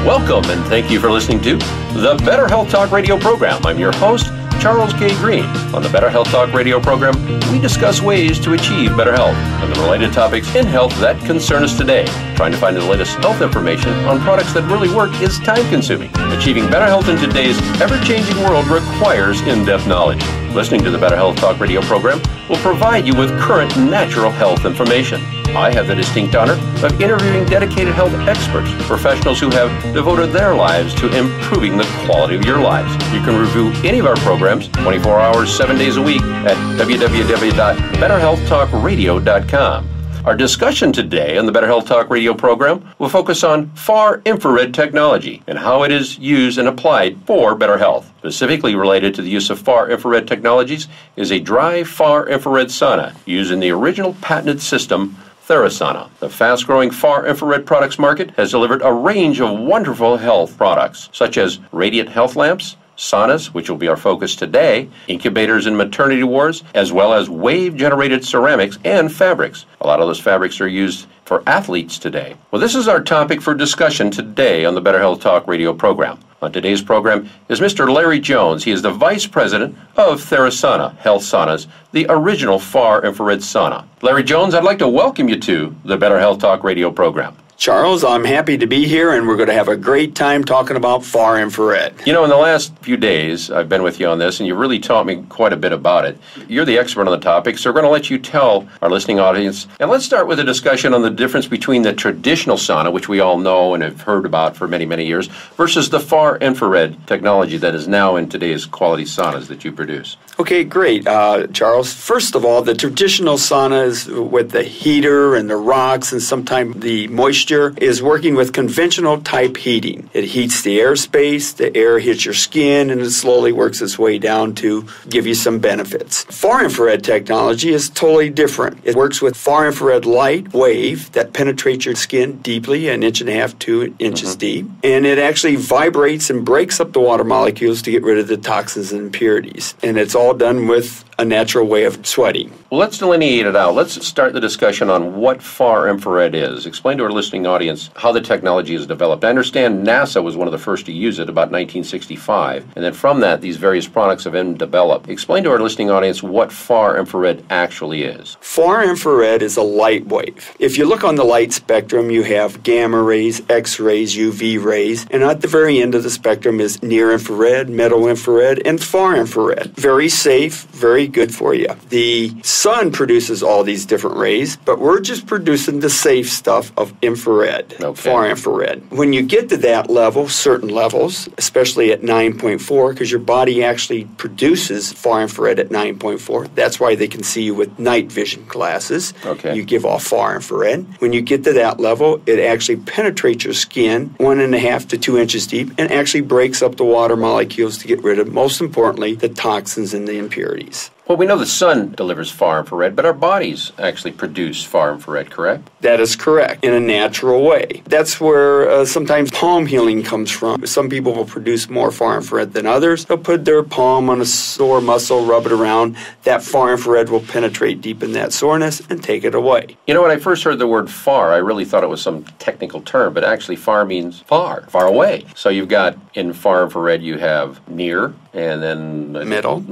Welcome and thank you for listening to the Better Health Talk radio program. I'm your host, Charles K. Green. On the Better Health Talk radio program, we discuss ways to achieve better health and the related topics in health that concern us today. Trying to find the latest health information on products that really work is time-consuming. Achieving better health in today's ever-changing world requires in-depth knowledge. Listening to the Better Health Talk radio program will provide you with current natural health information. I have the distinct honor of interviewing dedicated health experts, professionals who have devoted their lives to improving the quality of your lives. You can review any of our programs 24 hours, 7 days a week at www.betterhealthtalkradio.com. Our discussion today on the Better Health Talk radio program will focus on far infrared technology and how it is used and applied for better health. Specifically related to the use of far infrared technologies is a dry far infrared sauna used in the original patented system TheraSauna. The fast-growing far infrared products market has delivered a range of wonderful health products, such as radiant health lamps, saunas, which will be our focus today, incubators in maternity wards, as well as wave-generated ceramics and fabrics. A lot of those fabrics are used for athletes today. Well, this is our topic for discussion today on the Better Health Talk radio program. On today's program is Mr. Larry Jones. He is the Vice President of TheraSauna Health Saunas, the original far infrared sauna. Larry Jones, I'd like to welcome you to the Better Health Talk radio program. Charles, I'm happy to be here, and we're going to have a great time talking about far infrared. You know, in the last few days, I've been with you on this, and you really taught me quite a bit about it. You're the expert on the topic, so we're going to let you tell our listening audience. And let's start with a discussion on the difference between the traditional sauna, which we all know and have heard about for many, many years, versus the far infrared technology that is now in today's quality saunas that you produce. Okay, great, Charles. First of all, the traditional saunas with the heater and the rocks and sometimes the moisture is working with conventional type heating. It heats the airspace, the air hits your skin, and it slowly works its way down to give you some benefits. Far infrared technology is totally different. It works with far infrared light wave that penetrates your skin deeply, 1.5 inches, 2 inches deep, and it actually vibrates and breaks up the water molecules to get rid of the toxins and impurities. And it's all done with a natural way of sweating. Well, let's delineate it out. Let's start the discussion on what far infrared is. Explain to our listening audience how the technology is developed. I understand NASA was one of the first to use it about 1965, and then from that, these various products have been developed. Explain to our listening audience what far infrared actually is. Far infrared is a light wave. If you look on the light spectrum, you have gamma rays, X-rays, UV rays, and at the very end of the spectrum is near infrared, middle infrared, and far infrared. Very safe, very good for you. The sun produces all these different rays, but we're just producing the safe stuff of infrared, far infrared. When you get to that level, certain levels, especially at 9.4, because your body actually produces far infrared at 9.4. That's why they can see you with night vision glasses. You give off far infrared. When you get to that level, it actually penetrates your skin 1.5 to 2 inches deep and actually breaks up the water molecules to get rid of, most importantly, the toxins and the impurities. Well, we know the sun delivers far infrared, but our bodies actually produce far infrared, correct? That is correct, in a natural way. That's where sometimes palm healing comes from. Some people will produce more far infrared than others. They'll put their palm on a sore muscle, rub it around. That far infrared will penetrate deep in that soreness and take it away. You know, when I first heard the word far, I really thought it was some technical term, but actually far means far away. So you've got, in far infrared, you have near, and then middle,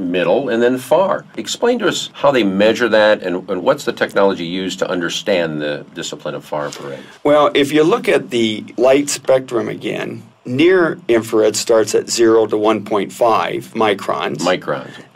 and then far. Explain to us how they measure that and what's the technology used to understand the discipline of far infrared. Well, if you look at the light spectrum again, near infrared starts at 0 to 1.5 microns.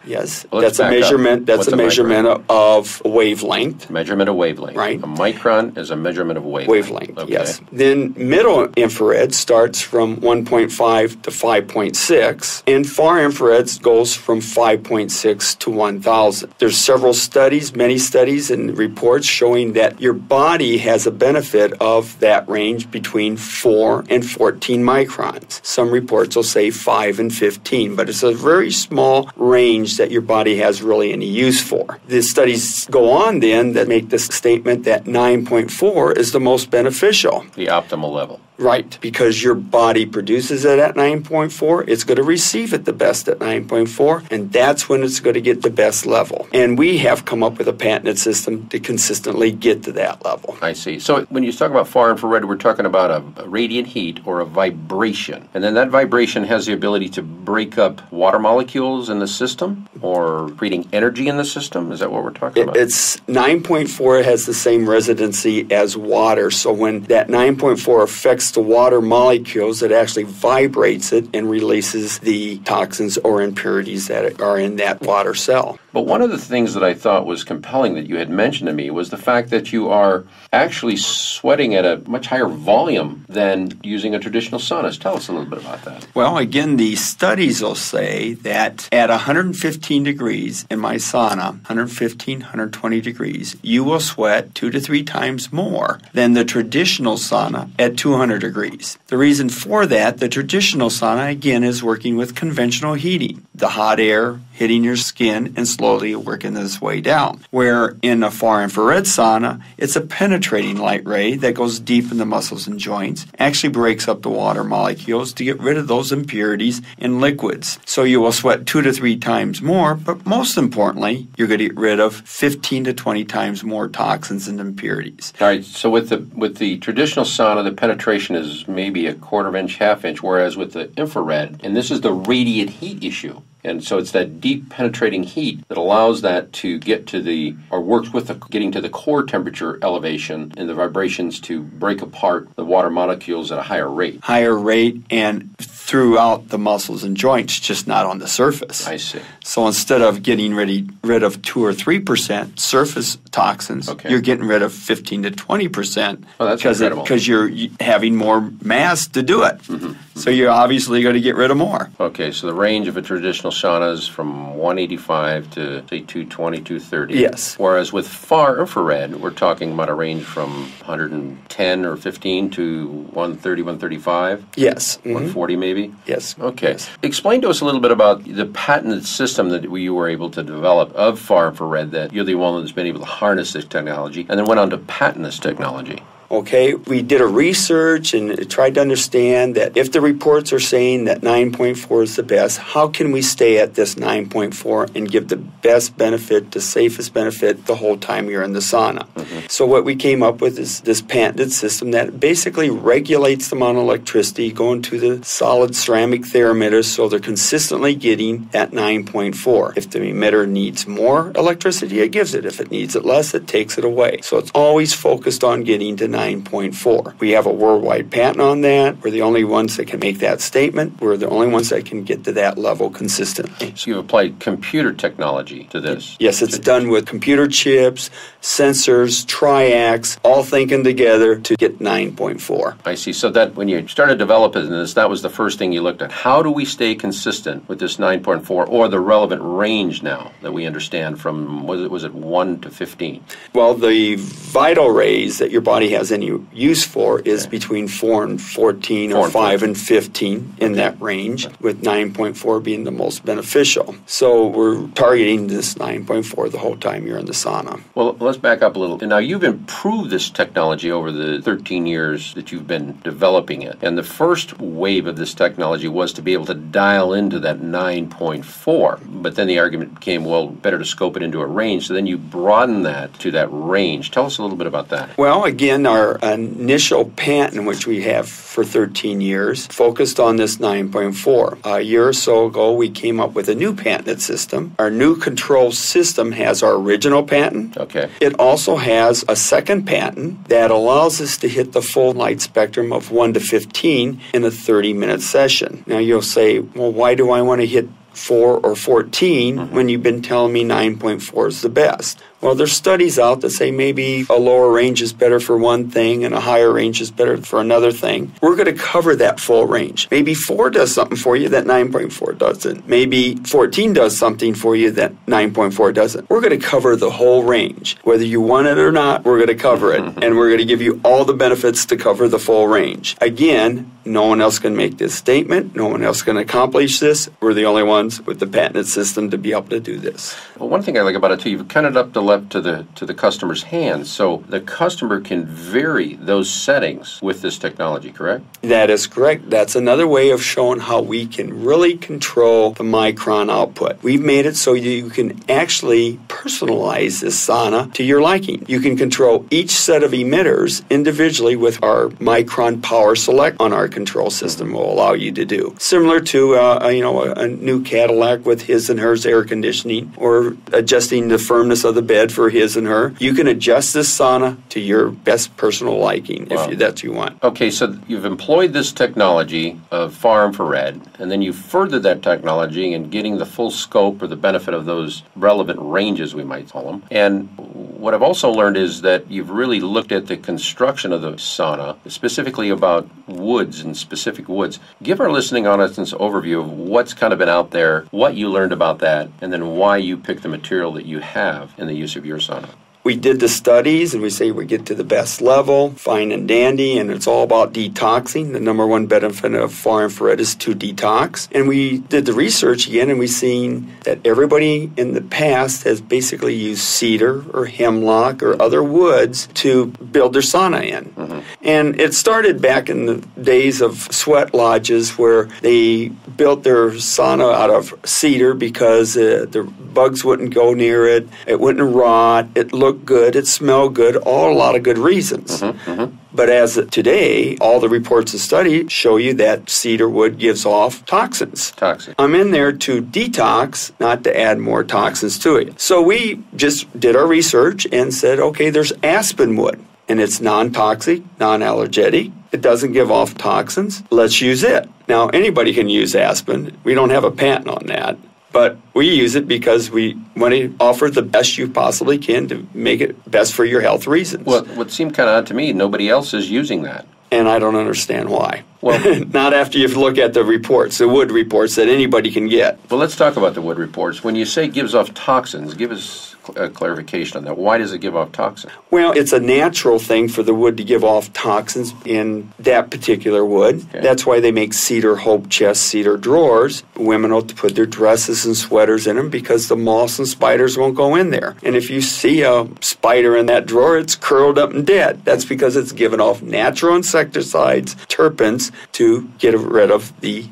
Yes, well, that's a measurement. That's a measurement of wavelength. Measurement of wavelength. Right. A micron is a measurement of wavelength. Okay. Yes. Then middle infrared starts from 1.5 to 5.6, and far infrared goes from 5.6 to 1,000. There's several studies, many studies and reports showing that your body has a benefit of that range between 4 and 14 microns. Some reports will say 5 and 15, but it's a very small range that your body has really any use for. The studies go on then that make this statement that 9.4 is the most beneficial. The optimal level. Right, because your body produces it at 9.4, it's going to receive it the best at 9.4, and that's when it's going to get the best level. And we have come up with a patented system to consistently get to that level. I see. So when you talk about far infrared, we're talking about a radiant heat or a vibration. And then that vibration has the ability to break up water molecules in the system or creating energy in the system? Is that what we're talking about? It's 9.4 has the same residency as water, so when that 9.4 affects the water molecules, it actually vibrates it and releases the toxins or impurities that are in that water cell. But one of the things that I thought was compelling that you had mentioned to me was the fact that you are actually sweating at a much higher volume than using a traditional sauna. Tell us a little bit about that. Well, again, the studies will say that at 115 degrees in my sauna, 115, 120 degrees, you will sweat 2 to 3 times more than the traditional sauna at 200 degrees. The reason for that, the traditional sauna, again, is working with conventional heating. The hot air hitting your skin and slowly working its way down. Where in a far infrared sauna, it's a penetrating light ray that goes deep in the muscles and joints, actually breaks up the water molecules to get rid of those impurities in liquids. So you will sweat 2 to 3 times more, but most importantly, you're going to get rid of 15 to 20 times more toxins and impurities. All right, so with the traditional sauna, the penetration is maybe a quarter inch, half inch, whereas with the infrared, and this is the radiant heat issue. And so it's that deep penetrating heat that allows that to get to or works with getting to the core temperature elevation and the vibrations to break apart the water molecules at a higher rate. Higher rate and throughout the muscles and joints, just not on the surface. I see. So instead of getting rid of 2 or 3% surface toxins, you're getting rid of 15 to 20%. Oh, that's incredible. Because you're having more mass to do it. Mm-hmm. So you're obviously going to get rid of more. Okay, so the range of a traditional sauna is from 185 to, say, 220, 230. Yes. Whereas with far infrared, we're talking about a range from 110 or 15 to 130, 135? Yes. Mm-hmm. 140 maybe? Yes. Okay. Yes. Explain to us a little bit about the patented system that you were able to develop of far infrared, that you're the one that's been able to harness this technology and then went on to patent this technology. Okay, we did a research and tried to understand that if the reports are saying that 9.4 is the best, how can we stay at this 9.4 and give the best benefit, the safest benefit the whole time you're in the sauna? Mm-hmm. So what we came up with is this patented system that basically regulates the amount of electricity going to the solid ceramic thermometers so they're consistently getting that 9.4. If the emitter needs more electricity, it gives it. If it needs it less, it takes it away. So it's always focused on getting to 9.4. We have a worldwide patent on that. We're the only ones that can make that statement. We're the only ones that can get to that level consistently. So you've applied computer technology to this? Yes, it's done with computer chips, sensors, triacs, all thinking together to get 9.4. I see. So that when you started developing this, that was the first thing you looked at. How do we stay consistent with this 9.4 or the relevant range now that we understand from, was it 1 to 15? Well, the vital rays that your body has any use for is between 4 and 14 or 5 and 15 in that range, with 9.4 being the most beneficial. So we're targeting this 9.4 the whole time you're in the sauna. Well, let's back up a little. Now, you've improved this technology over the 13 years that you've been developing it. And the first wave of this technology was to be able to dial into that 9.4. But then the argument came, well, better to scope it into a range. So then you broaden that to that range. Tell us a little bit about that. Well, again, our initial patent, which we have for 13 years, focused on this 9.4. A year or so ago, we came up with a new patented system. Our new control system has our original patent. Okay. It also has a second patent that allows us to hit the full light spectrum of 1 to 15 in a 30-minute session. Now, you'll say, well, why do I want to hit 4 or 14 when you've been telling me 9.4 is the best? Well, there's studies out that say maybe a lower range is better for one thing and a higher range is better for another thing. We're going to cover that full range. Maybe 4 does something for you that 9.4 doesn't. Maybe 14 does something for you that 9.4 doesn't. We're going to cover the whole range. Whether you want it or not, we're going to cover it. And we're going to give you all the benefits to cover the full range. Again, No one else can make this statement. No one else can accomplish this. We're the only ones with the patented system to be able to do this. Well, one thing I like about it too, you've kind of up the left to the customer's hands, so the customer can vary those settings with this technology, correct? That is correct. That's another way of showing how we can really control the micron output. We've made it so you can actually personalize this sauna to your liking. You can control each set of emitters individually with our micron power select on our control system will allow you to do. Similar to a new Cadillac with his and hers air conditioning, or adjusting the firmness of the bed for his and her. You can adjust this sauna to your best personal liking if that's what you want. Okay, so you've employed this technology of far infrared, and then you furthered that technology in getting the full scope or the benefit of those relevant ranges, we might call them. And what I've also learned is that you've really looked at the construction of the sauna, specifically about woods and specific woods. Give our listening audience an overview of what's kind of been out there, what you learned about that, and then why you picked the material that you have in the use of your sauna. We did the studies, and we say we get to the best level, fine and dandy, and it's all about detoxing. The number one benefit of far infrared is to detox. And we did the research again, and we've seen that everybody in the past has basically used cedar or hemlock or other woods to build their sauna in. Mm-hmm. And it started back in the days of sweat lodges where they built their sauna out of cedar because the bugs wouldn't go near it, it wouldn't rot, it looked good, it smelled good, a lot of good reasons. Mm-hmm, mm-hmm. But as of today, all the reports and studies show you that cedar wood gives off toxins. Toxic. I'm in there to detox, not to add more toxins to it. So we just did our research and said, okay, there's aspen wood, and it's non-toxic, non-allergenic. It doesn't give off toxins. Let's use it. Now, anybody can use aspen. We don't have a patent on that. But we use it because we want to offer the best you possibly can to make it best for your health reasons. Well, what seemed kind of odd to me, nobody else is using that. And I don't understand why. Well, not after you look at the reports, the wood reports that anybody can get. Well, let's talk about the wood reports. When you say gives off toxins, give us a clarification on that. Why does it give off toxins? Well, it's a natural thing for the wood to give off toxins in that particular wood. Okay. That's why they make cedar hope chest, cedar drawers. Women will put their dresses and sweaters in them because the moths and spiders won't go in there. And if you see a spider in that drawer, it's curled up and dead. That's because it's given off natural insecticides, terpenes, to get rid of the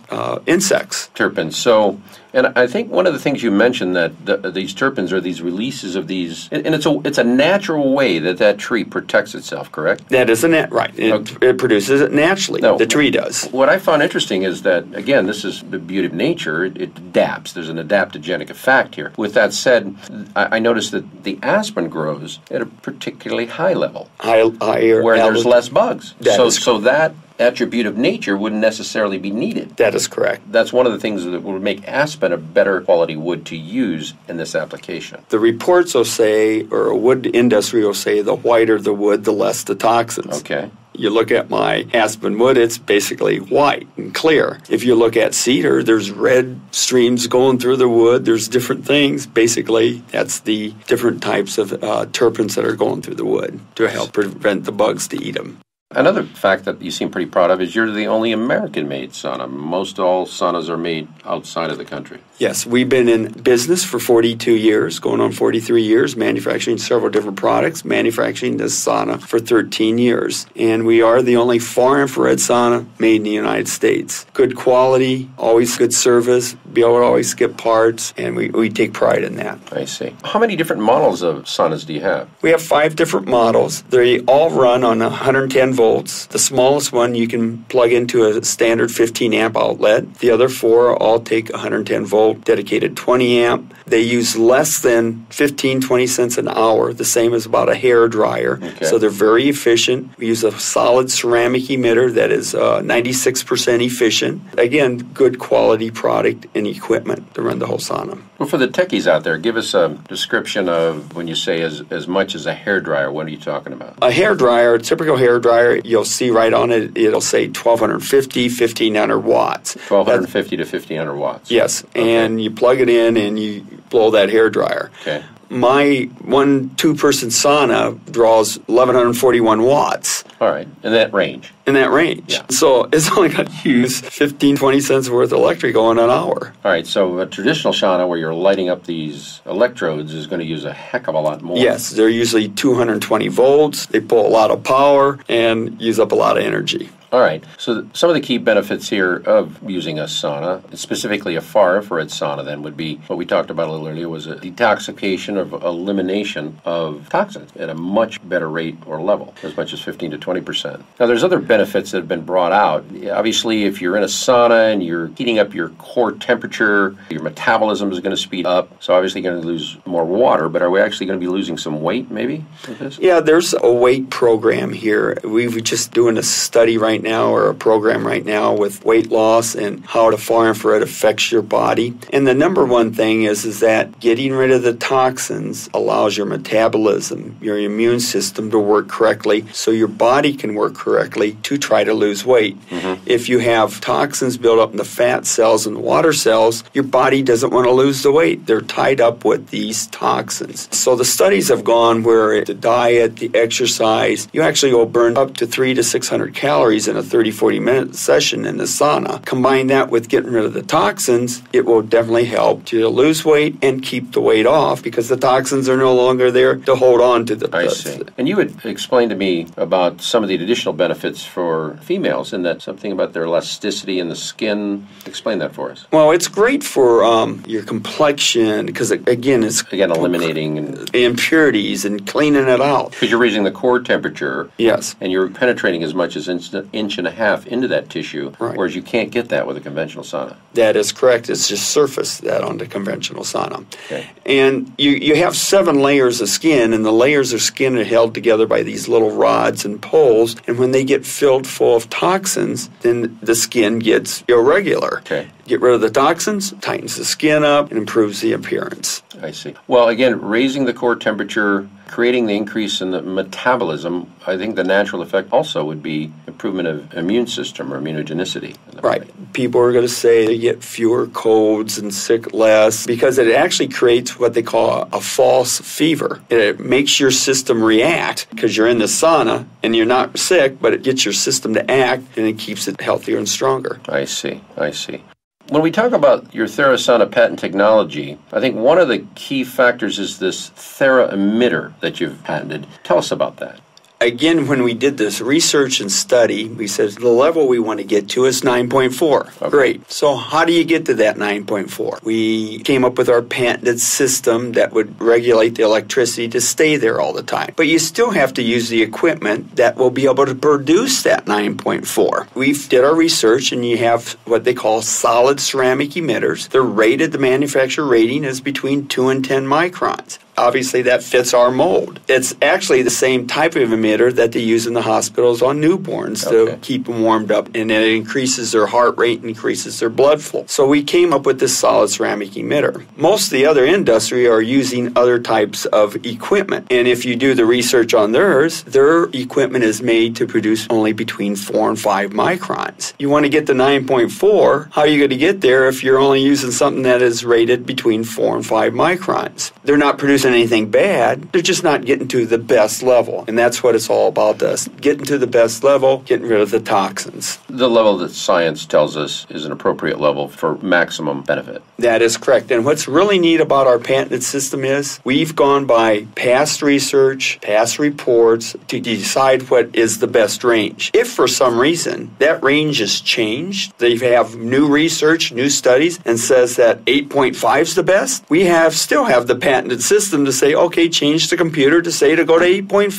insects. Terpenes. So, and I think one of the things you mentioned that these terpenes are these releases of these, and it's a natural way that tree protects itself, correct? That is right. It produces it naturally. No, the tree does. What I found interesting is that, again, this is the beauty of nature. It adapts. There's an adaptogenic effect here. With that said, I noticed that the aspen grows at a particularly high level, higher where there's less bugs. So that attribute of nature wouldn't necessarily be needed. That is correct. That's one of the things that would make aspen a better quality wood to use in this application. The reports will say, or a wood industry will say, the whiter the wood, the less the toxins. Okay. You look at my aspen wood, it's basically white and clear. If you look at cedar, there's red streams going through the wood. There's different things. Basically, that's the different types of terpenes that are going through the wood to help prevent the bugs to eat them. Another fact that you seem pretty proud of is you're the only American-made sauna. Most all saunas are made outside of the country. Yes, we've been in business for 42 years, going on 43 years, manufacturing several different products, manufacturing this sauna for 13 years. And we are the only far infrared sauna made in the United States. Good quality, always good service, be able to always get parts, and we take pride in that. I see. How many different models of saunas do you have? We have 5 different models. They all run on 110 volts. The smallest one you can plug into a standard 15 amp outlet. The other 4 all take 110 volt dedicated 20 amp. They use less than 15-20 cents an hour, the same as about a hair dryer. Okay. So they're very efficient. We use a solid ceramic emitter that is 96% efficient. Again, good quality product and equipment to run the whole sauna. Well, for the techies out there, give us a description of when you say as much as a hair dryer. What are you talking about? A hair dryer, a typical hair dryer, you'll see right on it, it'll say 1250, 1500 watts. 1250 to 1500 watts. Yes, okay. And you plug it in and you blow that hair dryer. Okay. My 1 2-person sauna draws 1141 watts. All right. In that range. In that range. Yeah. So it's only going to use 15, 20 cents worth of electrical in an hour. All right. So a traditional sauna where you're lighting up these electrodes is going to use a heck of a lot more. Yes, they're usually 220 volts. They pull a lot of power and use up a lot of energy. All right. So some of the key benefits here of using a sauna, specifically a far infrared sauna then, would be what we talked about a little earlier, was a detoxification or elimination of toxins at a much better rate or level, as much as 15 to 20%. Now, there's other benefits that have been brought out. Obviously, if you're in a sauna and you're heating up your core temperature, your metabolism is going to speed up. So obviously you're going to lose more water, but are we actually going to be losing some weight maybe with this? Yeah, there's a weight program here. We've just doing a study right now, or a program right now, with weight loss and how the far infrared affects your body. And the number one thing is that getting rid of the toxins allows your metabolism, your immune system to work correctly so your body can work correctly to try to lose weight. Mm-hmm. If you have toxins built up in the fat cells and the water cells, your body doesn't want to lose the weight. They're tied up with these toxins. So the studies have gone where the diet, the exercise, you actually will burn up to 300 to 600 calories in a 30-40 minute session in the sauna. Combine that with getting rid of the toxins, it will definitely help to lose weight and keep the weight off because the toxins are no longer there to hold on to the... I see. And you would explain to me about some of the additional benefits for females, and that something about their elasticity in the skin. Explain that for us. Well, it's great for your complexion because, again, it's... Again, eliminating impurities and cleaning it out. Because you're raising the core temperature. Yes. And you're penetrating as much as an inch and a half into that tissue, right, whereas you can't get that with a conventional sauna. That is correct. It's just surface that on the conventional sauna. Okay. And you have 7 layers of skin, and the layers of skin are held together by these little rods and poles, and when they get filled full of toxins, then the skin gets irregular. Okay. Get rid of the toxins, tightens the skin up, and improves the appearance. I see. Well, again, raising the core temperature, creating the increase in the metabolism, I think the natural effect also would be improvement of immune system or immunogenicity. Right. People are going to say they get fewer colds and sick less because it actually creates what they call a false fever. It makes your system react because you're in the sauna and you're not sick, but it gets your system to act and it keeps it healthier and stronger. I see. I see. When we talk about your TheraSauna patent technology, I think one of the key factors is this Thera emitter that you've patented. Tell us about that. Again, when we did this research and study, we said the level we want to get to is 9.4. Okay. Great. So how do you get to that 9.4? We came up with our patented system that would regulate the electricity to stay there all the time. But you still have to use the equipment that will be able to produce that 9.4. We did our research, and you have what they call solid ceramic emitters. They're rated, the manufacturer rating is between 2 and 10 microns. Obviously, that fits our mold. It's actually the same type of emitter that they use in the hospitals on newborns to keep them warmed up, and it increases their heart rate, increases their blood flow. So we came up with this solid ceramic emitter. Most of the other industry are using other types of equipment, and if you do the research on theirs, their equipment is made to produce only between 4 and 5 microns. You want to get to 9.4, how are you going to get there if you're only using something that is rated between 4 and 5 microns? They're not producing anything bad, they're just not getting to the best level. And that's what it's all about, us getting to the best level, getting rid of the toxins. The level that science tells us is an appropriate level for maximum benefit. That is correct. And what's really neat about our patented system is we've gone by past research, past reports to decide what is the best range. If for some reason that range has changed, they have new research, new studies, and says that 8.5 is the best, we still have the patented system to say, okay, change the computer to say to go to 8.5.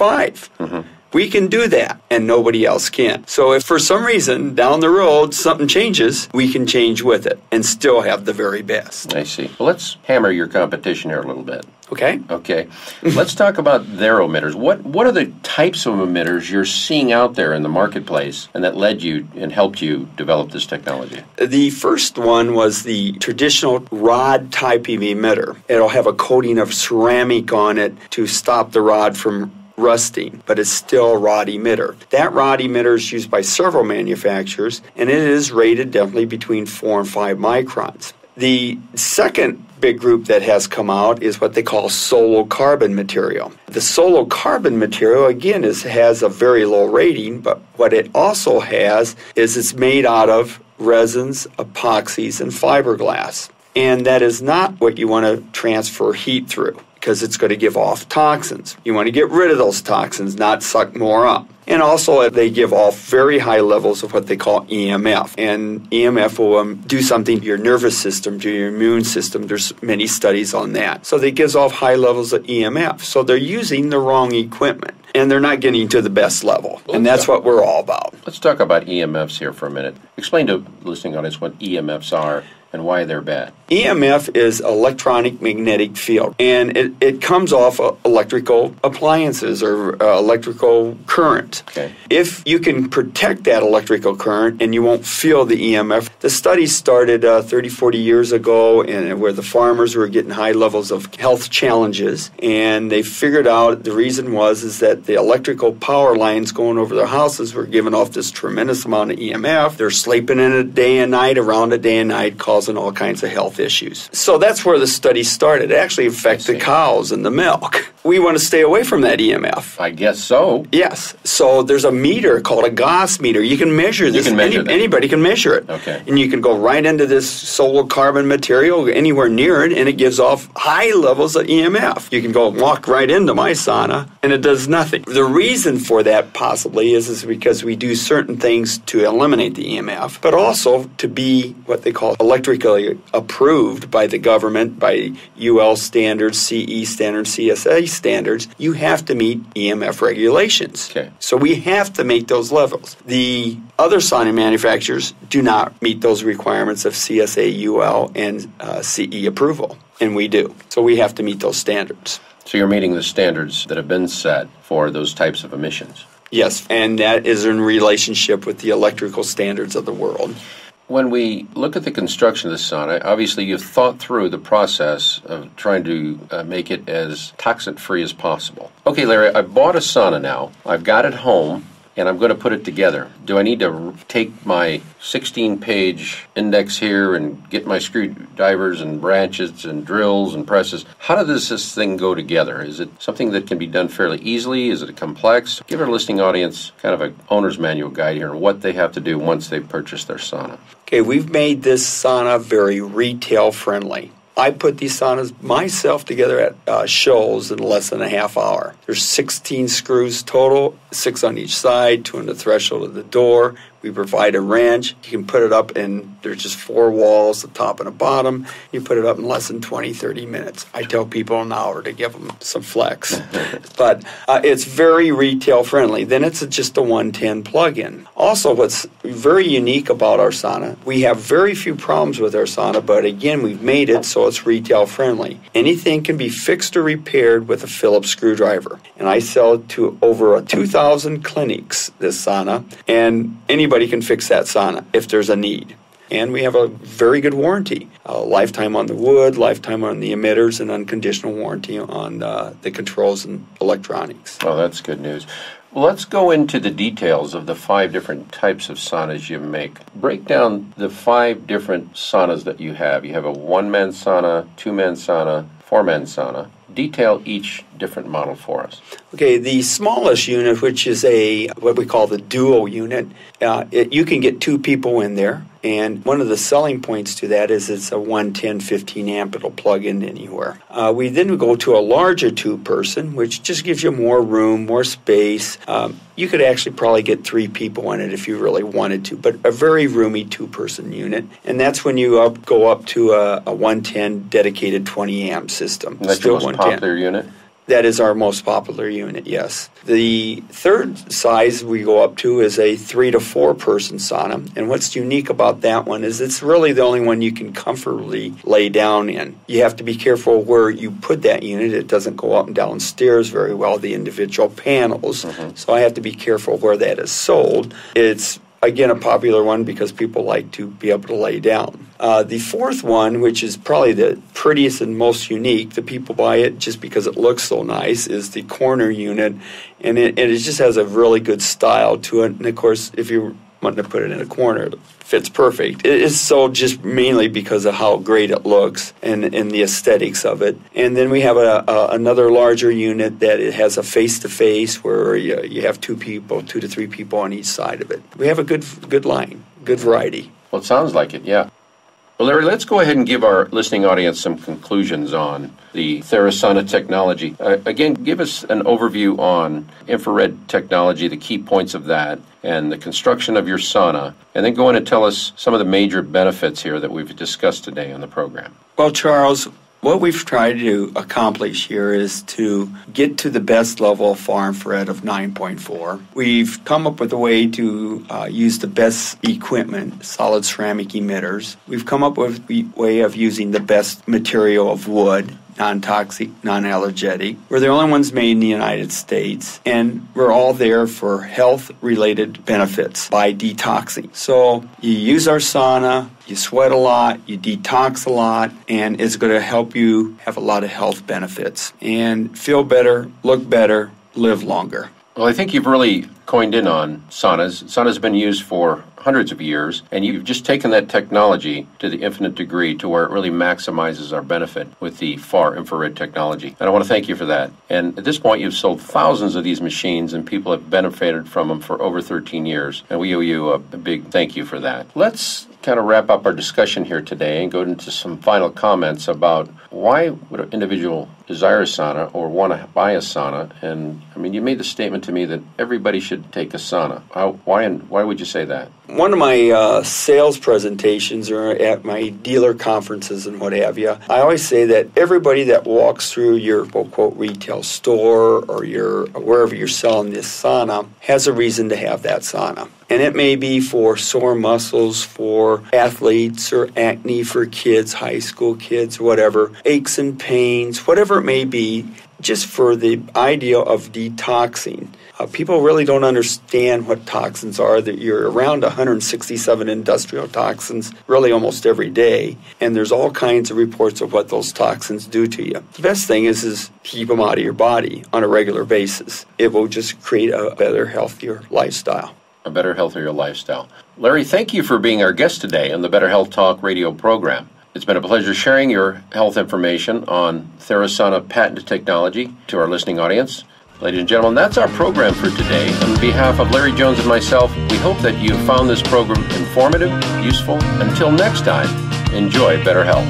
Mm-hmm. We can do that, and nobody else can. So if for some reason down the road something changes, we can change with it and still have the very best. I see. Well, let's hammer your competition here a little bit. Okay. Okay. Let's talk about their emitters. What are the types of emitters you're seeing out there in the marketplace and that led you and helped you develop this technology? The first one was the traditional rod type of emitter. It'll have a coating of ceramic on it to stop the rod from rusting, but it's still a rod emitter. That rod emitter is used by several manufacturers, and it is rated definitely between 4 and 5 microns. The second big group that has come out is what they call solo-carbon material. The solo-carbon material, again, has a very low rating, but what it also has is it's made out of resins, epoxies, and fiberglass. And that is not what you want to transfer heat through, because it's going to give off toxins. You want to get rid of those toxins, not suck more up. And also, they give off very high levels of what they call EMF. And EMF will do something to your nervous system, to your immune system. There's many studies on that. So it gives off high levels of EMF. So they're using the wrong equipment, and they're not getting to the best level. And that's what we're all about. Let's talk about EMFs here for a minute. Explain to the listening audience what EMFs are and why they're bad. EMF is electronic magnetic field, and it comes off electrical appliances or electrical current. Okay. If you can protect that electrical current and you won't feel the EMF, the study started 30, 40 years ago and where the farmers were getting high levels of health challenges, and they figured out the reason is that the electrical power lines going over their houses were giving off this tremendous amount of EMF. They're sleeping in it day and night, around it day and night, causing all kinds of health issues. So that's where the study started. It actually affects the cows and the milk. We want to stay away from that EMF. I guess so. Yes. So there's a meter called a Gauss meter. You can measure this. Anybody can measure it. Okay. And you can go right into this solar-carbon material, anywhere near it, and it gives off high levels of EMF. You can go walk right into my sauna, and it does nothing. The reason for that possibly is because we do certain things to eliminate the EMF, but also to be what they call electrically approved by the government, by UL standards, CE standards, CSA standards. You have to meet EMF regulations. Okay. So we have to make those levels. The other sauna manufacturers do not meet those requirements of CSA, UL, and CE approval, and we do. So we have to meet those standards. So you're meeting the standards that have been set for those types of emissions. Yes, and that is in relationship with the electrical standards of the world. When we look at the construction of the sauna, obviously you've thought through the process of trying to make it as toxin-free as possible. Okay, Larry, I bought a sauna now. I've got it home, and I'm going to put it together. Do I need to take my 16-page index here and get my screwdrivers and branches and drills and presses? How does this thing go together? Is it something that can be done fairly easily? Is it complex? Give our listening audience kind of an owner's manual guide here on what they have to do once they've purchased their sauna. Okay, we've made this sauna very retail-friendly. I put these saunas myself together at Shoals in less than a half hour. There's 16 screws total, 6 on each side, 2 on the threshold of the door. We provide a wrench. You can put it up, and there's just 4 walls, the top and the bottom. You put it up in less than 20, 30 minutes. I tell people an hour to give them some flex. But it's very retail-friendly. Then it's just a 110 plug-in. Also, what's very unique about our sauna, we have very few problems with our sauna, but again, we've made it so it's retail-friendly. Anything can be fixed or repaired with a Phillips screwdriver. And I sell to over 2,000 clinics, this sauna, and anybody can fix that sauna if there's a need. And we have a very good warranty. Lifetime on the wood, lifetime on the emitters, and unconditional warranty on the controls and electronics. Oh, that's good news. Well, let's go into the details of the 5 different types of saunas you make. Break down the 5 different saunas that you have. You have a 1-man sauna, 2-man sauna, 4-man sauna. Detail each different model for us. Okay, the smallest unit, which is what we call the duo unit, you can get 2 people in there. And one of the selling points to that is it's a 110, 15 amp. It'll plug in anywhere. We then go to a larger 2-person, which just gives you more room, more space. You could actually probably get 3 people in it if you really wanted to, but a very roomy 2-person unit. And that's when you go up to a 110 dedicated 20 amp system. And that's your most popular unit? That is our most popular unit, yes. The third size we go up to is a 3 to 4 person sauna. And what's unique about that one is it's really the only one you can comfortably lay down in. You have to be careful where you put that unit. It doesn't go up and down stairs very well, the individual panels. So I have to be careful where that is sold. It's again, a popular one because people like to be able to lay down. The fourth one, which is probably the prettiest and most unique, the people buy it just because it looks so nice, is the corner unit. And it just has a really good style to it. And, of course, if you wanting to put it in a corner. It fits perfect. It is sold just mainly because of how great it looks and the aesthetics of it. And then we have another larger unit that it has a face-to-face where you have 2 to 3 people on each side of it. We have a good line, good variety. Well, it sounds like it, yeah. Well, Larry, let's go ahead and give our listening audience some conclusions on the TheraSauna technology. Again, give us an overview on infrared technology, the key points of that, and the construction of your sauna, and then go in and tell us some of the major benefits here that we've discussed today on the program. Well, Charles, what we've tried to accomplish here is to get to the best level of far infrared of 9.4. We've come up with a way to use the best equipment, solid ceramic emitters. We've come up with a way of using the best material of wood, non-toxic, non-allergenic. We're the only ones made in the United States, and we're all there for health-related benefits by detoxing. So you use our sauna, you sweat a lot, you detox a lot, and it's going to help you have a lot of health benefits and feel better, look better, live longer. Well, I think you've really coined in on saunas. Saunas have been used for hundreds of years, and you've just taken that technology to the infinite degree to where it really maximizes our benefit with the far infrared technology. And I want to thank you for that. And at this point, you've sold thousands of these machines, and people have benefited from them for over 13 years. And we owe you a big thank you for that. Let's kind of wrap up our discussion here today and go into some final comments about why would an individual desire a sauna or want to buy a sauna. And I mean, you made the statement to me that everybody should take a sauna. Why would you say that? One of my sales presentations or at my dealer conferences and what have you, I always say that everybody that walks through your quote retail store or wherever you're selling this sauna has a reason to have that sauna. And it may be for sore muscles, for athletes, or acne for kids, high school kids, whatever, aches and pains, whatever it may be, just for the idea of detoxing. People really don't understand what toxins are, that you're around 167 industrial toxins really almost every day, and there's all kinds of reports of what those toxins do to you. The best thing is keep them out of your body on a regular basis. It will just create a better, healthier lifestyle. A better, healthier lifestyle. Larry, thank you for being our guest today on the Better Health Talk radio program. It's been a pleasure sharing your health information on TheraSauna patented technology to our listening audience. Ladies and gentlemen, that's our program for today. On behalf of Larry Jones and myself, we hope that you found this program informative, useful. Until next time, enjoy better health.